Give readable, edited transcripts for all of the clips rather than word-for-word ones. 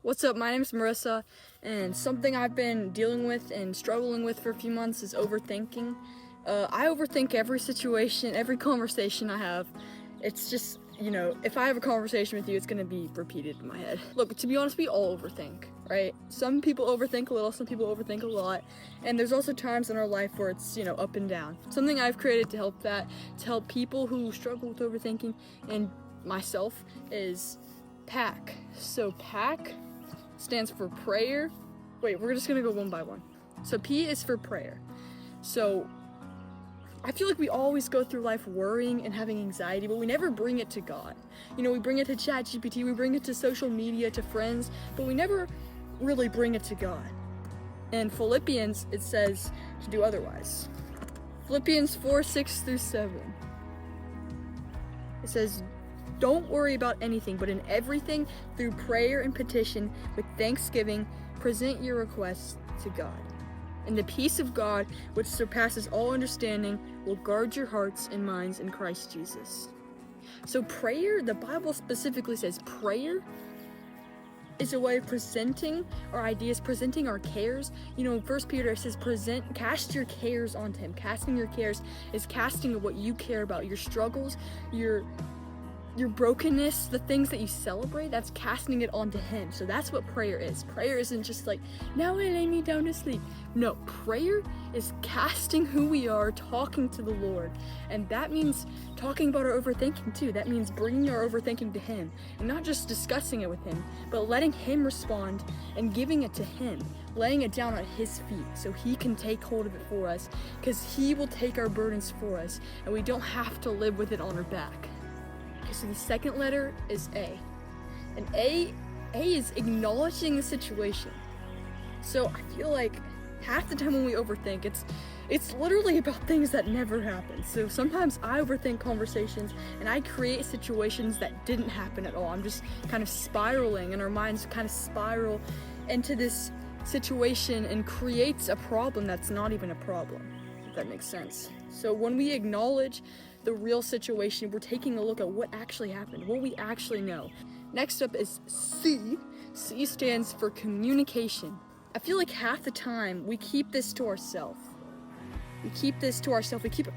What's up? My name is Marissa, and something I've been dealing with and struggling with for a few months is overthinking. I overthink every situation, every conversation I have. It's just, if I have a conversation with you, it's gonna be repeated in my head. Look, to be honest, we all overthink, right? Some people overthink a little, some people overthink a lot, and there's also times in our life where it's, up and down. Something I've created to help people who struggle with overthinking and myself is PAC. So PAC stands for prayer. Wait, we're just gonna go one by one. So P is for prayer. So I feel like we always go through life worrying and having anxiety, but we never bring it to God. We bring it to ChatGPT, we bring it to social media, to friends, but we never really bring it to God. In Philippians, it says to do otherwise. Philippians 4:6-7. It says, "Don't worry about anything, but in everything, through prayer and petition, with thanksgiving, present your requests to God. And the peace of God, which surpasses all understanding, will guard your hearts and minds in Christ Jesus." So prayer, the Bible specifically says prayer is a way of presenting our ideas, presenting our cares. In 1 Peter says, cast your cares onto Him. Casting your cares is casting what you care about, your struggles, your brokenness, the things that you celebrate, that's casting it onto Him. So that's what prayer is. Prayer isn't just like, now I lay me down to sleep. No, prayer is casting who we are, talking to the Lord. And that means talking about our overthinking too. That means bringing our overthinking to Him. And not just discussing it with Him, but letting Him respond and giving it to Him. Laying it down at His feet so He can take hold of it for us. Because He will take our burdens for us. And we don't have to live with it on our back. So the second letter is A. And A is acknowledging the situation. So I feel like half the time when we overthink, it's literally about things that never happen. So sometimes I overthink conversations and I create situations that didn't happen at all. I'm just kind of spiraling, and our minds kind of spiral into this situation and creates a problem that's not even a problem, if that makes sense. So when we acknowledge the real situation, we're taking a look at what actually happened, what we actually know. Next up is C. C stands for communication. I feel like half the time we keep this to ourselves. We keep it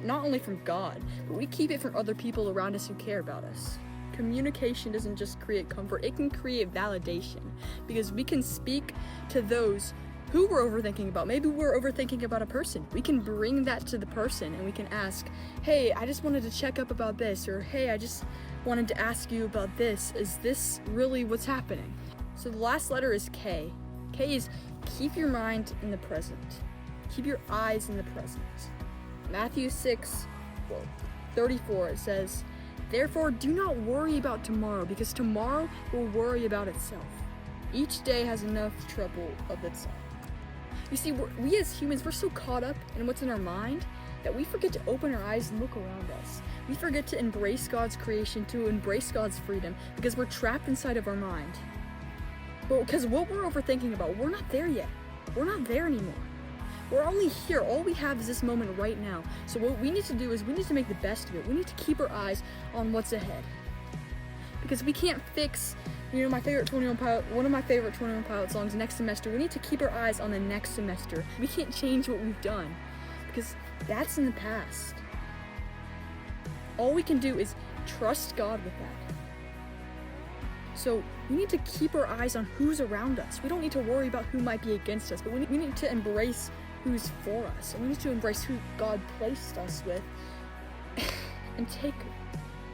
not only from God, but we keep it from other people around us who care about us. Communication doesn't just create comfort, it can create validation, because we can speak to those who we're overthinking about. Maybe we're overthinking about a person. We can bring that to the person and we can ask, hey, I just wanted to check up about this, or hey, I just wanted to ask you about this. Is this really what's happening? So the last letter is K. K is keep your mind in the present. Keep your eyes in the present. Matthew 6:34, it says, "Therefore do not worry about tomorrow, because tomorrow will worry about itself. Each day has enough trouble of itself." You see, we as humans, we're so caught up in what's in our mind that we forget to open our eyes and look around us. We forget to embrace God's creation, to embrace God's freedom, because we're trapped inside of our mind. But because what we're overthinking about, we're not there yet. We're not there anymore. We're only here. All we have is this moment right now. So what we need to do is we need to make the best of it. We need to keep our eyes on what's ahead. Because we can't fix one of my favorite 21 Pilot songs, Next Semester. We need to keep our eyes on the next semester. We can't change what we've done, because that's in the past. All we can do is trust God with that. So we need to keep our eyes on who's around us. We don't need to worry about who might be against us, but we need to embrace who's for us. And we need to embrace who God placed us with and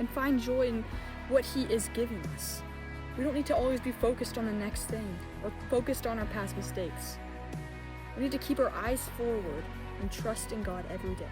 find joy in what He is giving us. We don't need to always be focused on the next thing or focused on our past mistakes. We need to keep our eyes forward and trust in God every day.